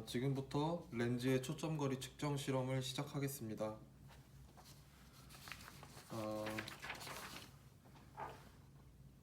지금부터 렌즈의 초점거리 측정 실험을 시작하겠습니다. 어,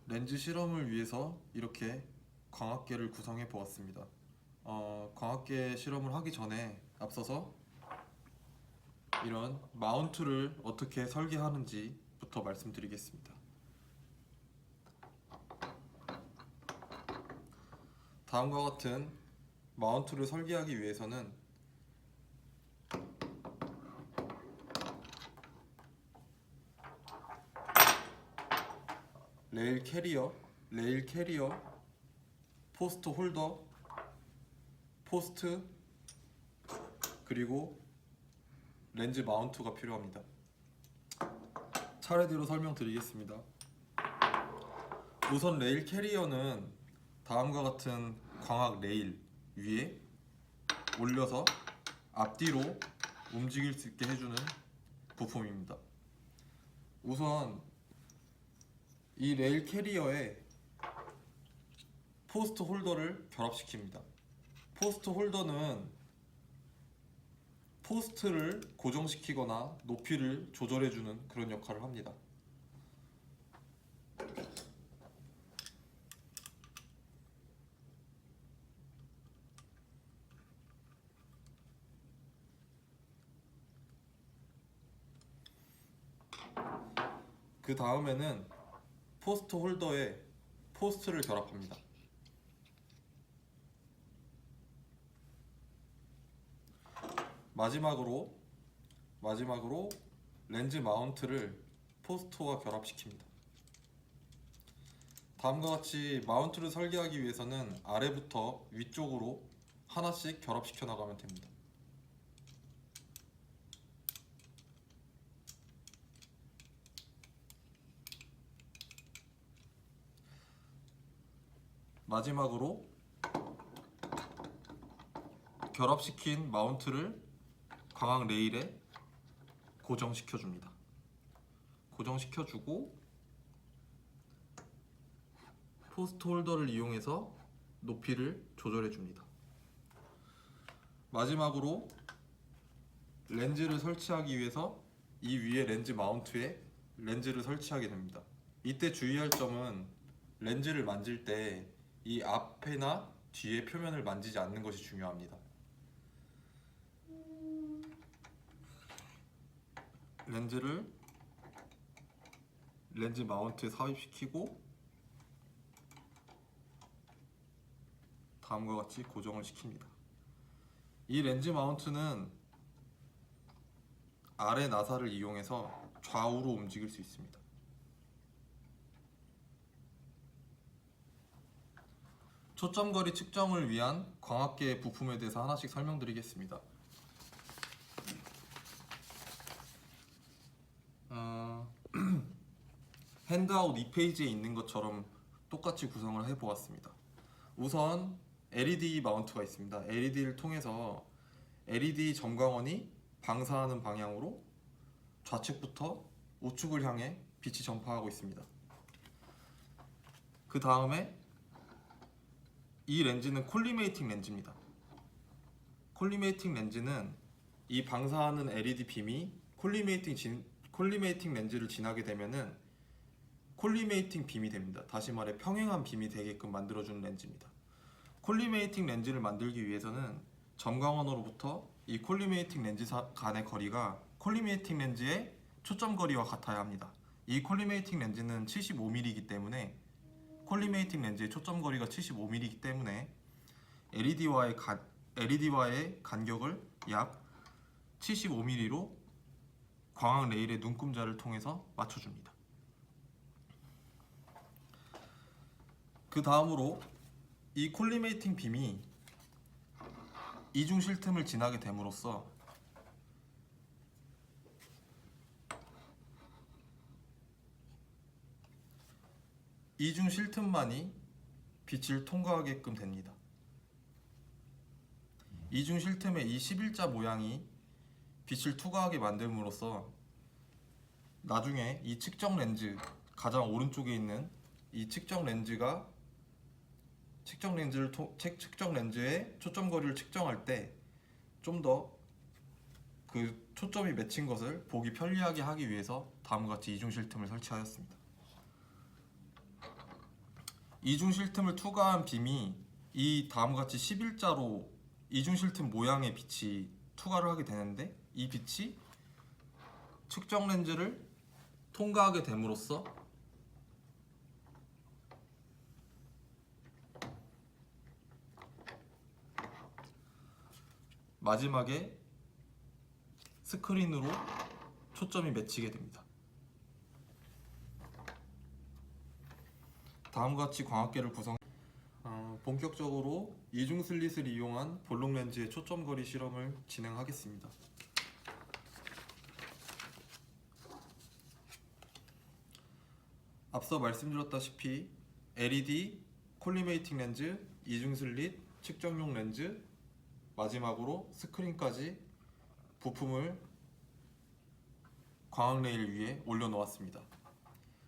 렌즈 실험을 위해서 이렇게 광학계를 구성해 보았습니다. 광학계 실험을 하기 전에 앞서서 이런 마운트를 어떻게 설계하는지부터 말씀드리겠습니다. 다음과 같은 마운트를 설계하기 위해서는 레일 캐리어, 포스트 홀더, 포스트, 그리고 렌즈 마운트가 필요합니다. 차례대로 설명드리겠습니다. 우선 레일 캐리어는 다음과 같은 광학 레일 위에 올려서 앞뒤로 움직일 수 있게 해주는 부품입니다. 우선 이 레일 캐리어에 포스트 홀더를 결합시킵니다. 포스트 홀더는 포스트를 고정시키거나 높이를 조절해주는 그런 역할을 합니다. 그 다음에는 포스트 홀더에 포스트를 결합합니다. 마지막으로 렌즈 마운트를 포스트와 결합시킵니다. 다음과 같이 마운트를 설계하기 위해서는 아래부터 위쪽으로 하나씩 결합시켜 나가면 됩니다. 마지막으로 결합시킨 마운트를 광학 레일에 고정시켜줍니다. 고정시켜주고 포스트 홀더를 이용해서 높이를 조절해줍니다. 마지막으로 렌즈를 설치하기 위해서 이 위에 렌즈 마운트에 렌즈를 설치하게 됩니다. 이때 주의할 점은 렌즈를 만질 때 이 앞에나 뒤에 표면을 만지지 않는 것이 중요합니다. 렌즈를 렌즈 마운트에 삽입시키고 다음과 같이 고정을 시킵니다. 이 렌즈 마운트는 아래 나사를 이용해서 좌우로 움직일 수 있습니다. 초점거리 측정을 위한 광학계 부품에 대해서 하나씩 설명드리겠습니다. 핸드아웃 2페이지에 있는 것처럼 똑같이 구성을 해보았습니다. 우선 LED 마운트가 있습니다. LED를 통해서 LED 점광원이 방사하는 방향으로 좌측부터 우측을 향해 빛이 전파하고 있습니다. 그 다음에 이 렌즈는 콜리메이팅 렌즈입니다. 콜리메이팅 렌즈는 이 방사하는 LED 빔이 콜리메이팅 렌즈를 지나게 되면은 콜리메이팅 빔이 됩니다. 다시 말해 평행한 빔이 되게끔 만들어주는 렌즈입니다. 콜리메이팅 렌즈를 만들기 위해서는 점광원으로부터 이 콜리메이팅 렌즈 간의 거리가 콜리메이팅 렌즈의 초점 거리와 같아야 합니다. 이 콜리메이팅 렌즈는 75mm이기 때문에 콜리메이팅 렌즈의 초점 거리가 75mm이기 때문에 LED와의 간격을 약 75mm로 광학 레일의 눈금자를 통해서 맞춰줍니다. 그 다음으로 이 콜리메이팅 빔이 이중 실틈을 지나게 됨으로써 이중 실틈만이 빛을 통과하게끔 됩니다. 이중 실틈의 이 11자 모양이 빛을 투과하게 만듦으로써 나중에 이 측정 렌즈 가장 오른쪽에 있는 이 측정 렌즈가 측정 렌즈의 초점 거리를 측정할 때 좀 더 그 초점이 맺힌 것을 보기 편리하게 하기 위해서 다음과 같이 이중 실틈을 설치하였습니다. 이중 실틈을 투과한 빔이 이 다음과 같이 11자로 이중 실틈 모양의 빛이 투과를 하게 되는데, 이 빛이 측정 렌즈를 통과하게 됨으로써 마지막에 스크린으로 초점이 맺히게 됩니다. 다음과 같이 광학계를 본격적으로 이중 슬릿을 이용한 볼록 렌즈의 초점 거리 실험을 진행하겠습니다. 앞서 말씀드렸다시피 LED, 콜리메이팅 렌즈, 이중 슬릿, 측정용 렌즈, 마지막으로 스크린까지 부품을 광학 레일 위에 올려놓았습니다.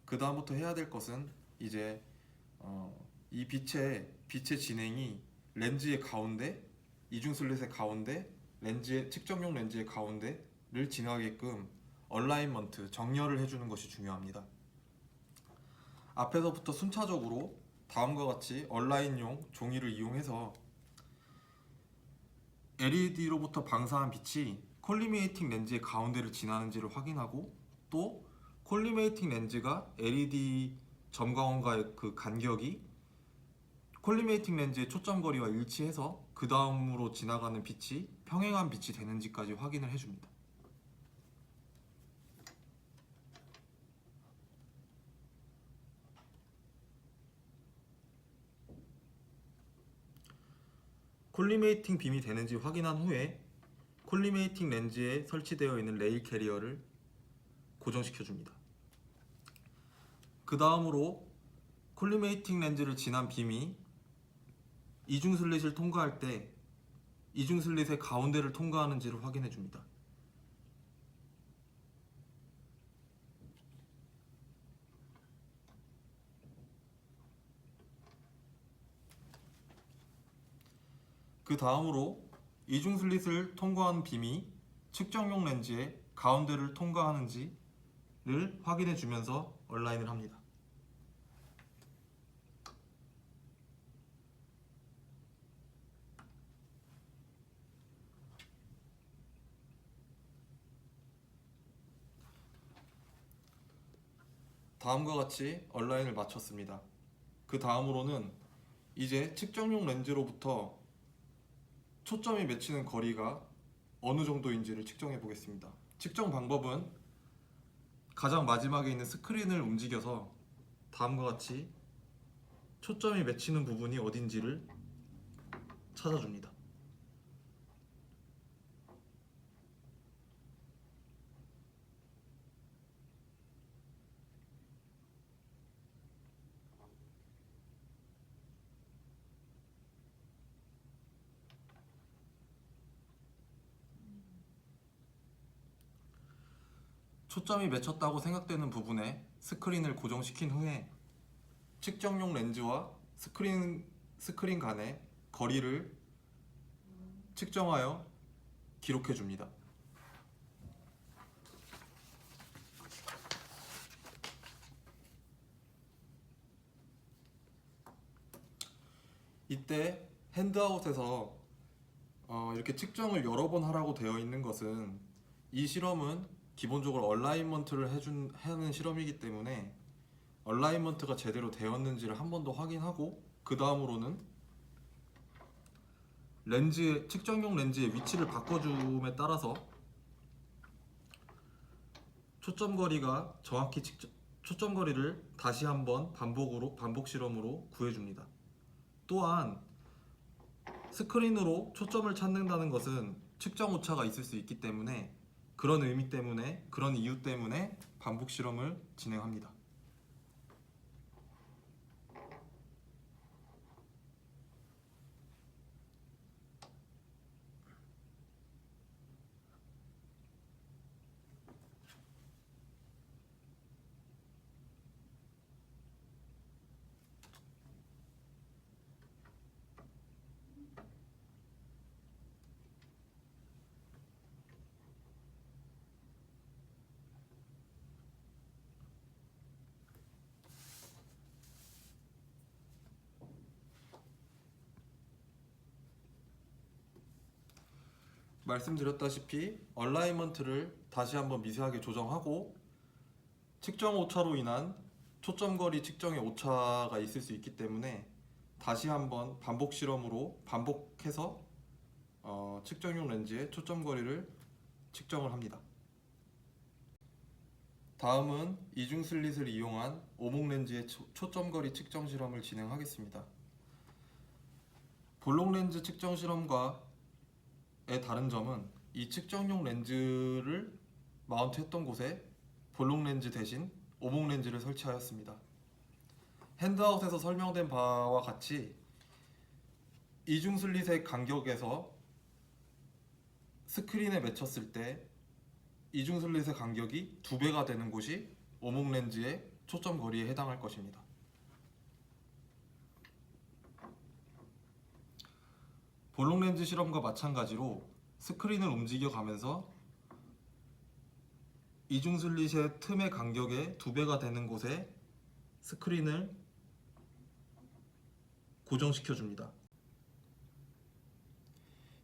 그 다음부터 해야 될 것은 이제 이 빛의 진행이 렌즈의 가운데, 이중 슬릿의 가운데, 측정용 렌즈의 가운데를 지나게끔 얼라인먼트, 정렬을 해주는 것이 중요합니다. 앞에서부터 순차적으로 다음과 같이 얼라인용 종이를 이용해서 LED로부터 방사한 빛이 콜리메이팅 렌즈의 가운데를 지나는지를 확인하고, 또 콜리메이팅 렌즈가 LED 점광원과의 그 간격이 콜리메이팅 렌즈의 초점 거리와 일치해서 그 다음으로 지나가는 빛이 평행한 빛이 되는지까지 확인을 해줍니다. 콜리메이팅 빔이 되는지 확인한 후에 콜리메이팅 렌즈에 설치되어 있는 레일 캐리어를 고정시켜 줍니다. 그 다음으로 콜리메이팅 렌즈를 지난 빔이 이중 슬릿을 통과할 때 이중 슬릿의 가운데를 통과하는지를 확인해 줍니다. 그 다음으로 이중 슬릿을 통과한 빔이 측정용 렌즈의 가운데를 통과하는지를 확인해 주면서 얼라인을 합니다. 다음과 같이 얼라인을 마쳤습니다. 그 다음으로는 이제 측정용 렌즈로부터 초점이 맺히는 거리가 어느 정도인지를 측정해 보겠습니다. 측정 방법은 가장 마지막에 있는 스크린을 움직여서 다음과 같이 초점이 맺히는 부분이 어딘지를 찾아줍니다. 초점이 맺혔다고 생각되는 부분에 스크린을 고정시킨 후에 측정용 렌즈와 스크린 간의 거리를 측정하여 기록해 줍니다. 이때 핸드아웃에서 이렇게 측정을 여러 번 하라고 되어 있는 것은, 이 실험은 기본적으로 얼라인먼트를 하는 실험이기 때문에 얼라인먼트가 제대로 되었는지를 한 번 더 확인하고, 그 다음으로는 측정용 렌즈의 위치를 바꿔줌에 따라서 초점 거리를 다시 한번 반복 실험으로 구해줍니다. 또한 스크린으로 초점을 찾는다는 것은 측정 오차가 있을 수 있기 때문에 그런 이유 때문에 반복 실험을 진행합니다. 말씀드렸다시피 얼라이먼트를 다시 한번 미세하게 조정하고 측정 오차로 인한 초점거리 측정의 오차가 있을 수 있기 때문에 다시 한번 반복 실험으로 반복해서 측정용 렌즈의 초점거리를 측정을 합니다. 다음은 이중 슬릿을 이용한 오목 렌즈의 초점거리 측정 실험을 진행하겠습니다. 볼록 렌즈 측정 실험과의 다른 점은 이 측정용 렌즈를 마운트했던 곳에 볼록 렌즈 대신 오목 렌즈를 설치하였습니다. 핸드아웃에서 설명된 바와 같이 이중 슬릿의 간격에서 스크린에 맺혔을 때 이중 슬릿의 간격이 2배가 되는 곳이 오목 렌즈의 초점 거리에 해당할 것입니다. 볼록 렌즈 실험과 마찬가지로 스크린을 움직여 가면서 이중 슬릿의 틈의 간격의 2배가 되는 곳에 스크린을 고정시켜 줍니다.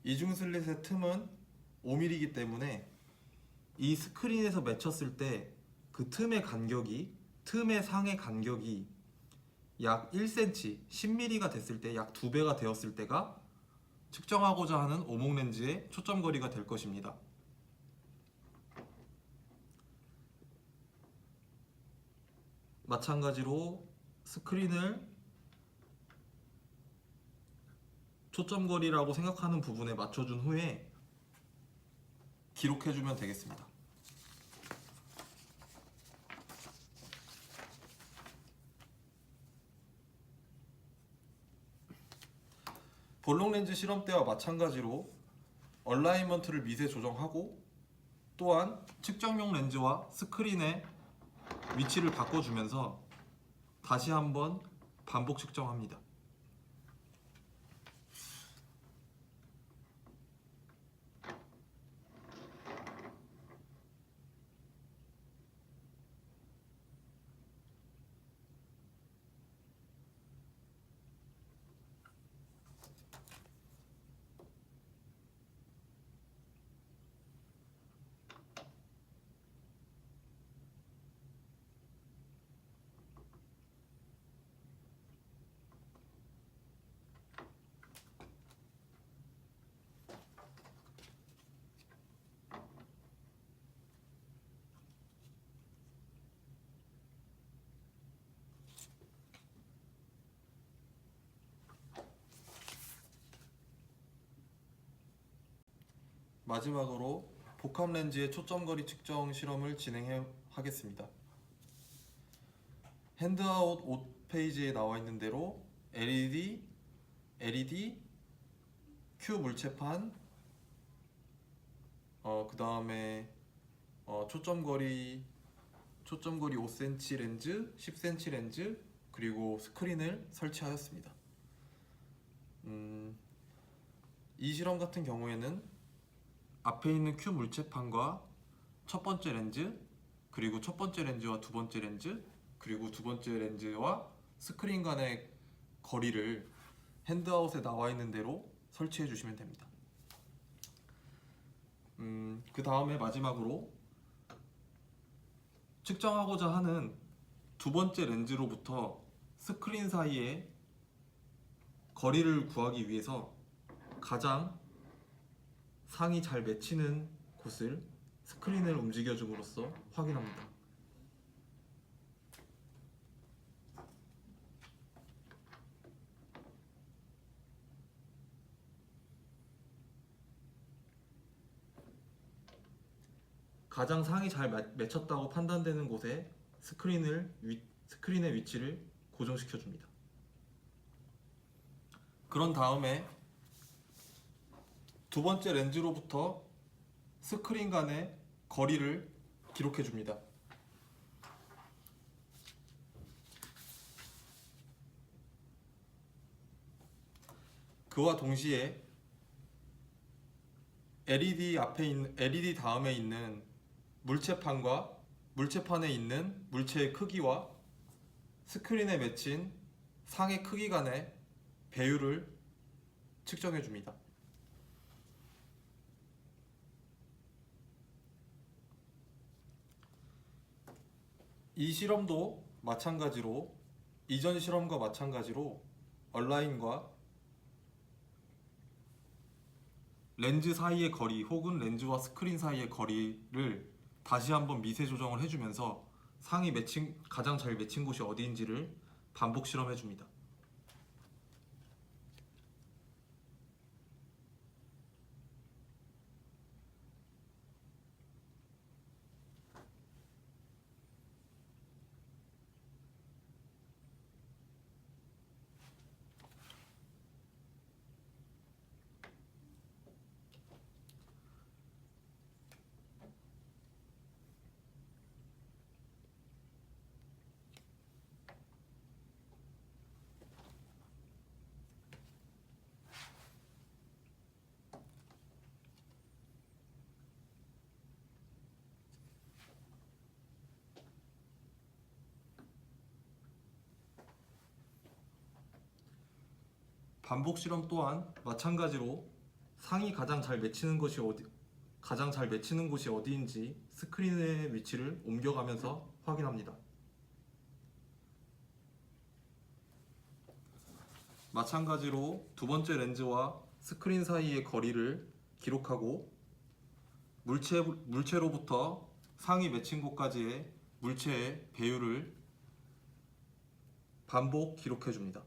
이중 슬릿의 틈은 5mm이기 때문에 이 스크린에서 맺혔을 때 그 틈의 간격이, 틈의 상의 간격이 약 1cm, 10mm가 됐을 때, 약 2배가 되었을 때가 측정하고자 하는 오목 렌즈의 초점 거리가 될 것입니다. 마찬가지로 스크린을 초점 거리라고 생각하는 부분에 맞춰준 후에 기록해주면 되겠습니다. 볼록 렌즈 실험 때와 마찬가지로 얼라이먼트를 미세 조정하고 또한 측정용 렌즈와 스크린의 위치를 바꿔주면서 다시 한번 반복 측정합니다. 마지막으로 복합 렌즈의 초점거리 측정 실험을 진행해 하겠습니다. 핸드아웃 5페이지에 나와 있는 대로 LED, Q 물체판, 그 다음에 초점거리 5cm 렌즈, 10cm 렌즈, 그리고 스크린을 설치하였습니다. 이 실험 같은 경우에는 앞에 있는 Q 물체판과 첫 번째 렌즈, 그리고 첫 번째 렌즈와 두 번째 렌즈, 그리고 두 번째 렌즈와 스크린 간의 거리를 핸드아웃에 나와 있는 대로 설치해 주시면 됩니다. 그 다음에 마지막으로 측정하고자 하는 두 번째 렌즈로부터 스크린 사이의 거리를 구하기 위해서 가장 상이 잘 맺히는 곳을 스크린을 움직여줌으로써 확인합니다. 가장 상이 잘 맺혔다고 판단되는 곳에 스크린의 위치를 고정시켜 줍니다. 그런 다음에 두 번째 렌즈로부터 스크린 간의 거리를 기록해 줍니다. 그와 동시에 LED 다음에 있는 물체판과 물체판에 있는 물체의 크기와 스크린에 맺힌 상의 크기 간의 배율을 측정해 줍니다. 이 실험도 마찬가지로 이전 실험과 마찬가지로 얼라인과 렌즈 사이의 거리 혹은 렌즈와 스크린 사이의 거리를 다시 한번 미세 조정을 해주면서 상이 가장 잘 맺힌 곳이 어디인지를 반복 실험해 줍니다. 반복 실험 또한 마찬가지로 상이 가장 잘 맺히는 곳이 어디인지 스크린의 위치를 옮겨가면서 확인합니다. 마찬가지로 두 번째 렌즈와 스크린 사이의 거리를 기록하고 물체로부터 상이 맺힌 곳까지의 물체의 배율을 반복 기록해 줍니다.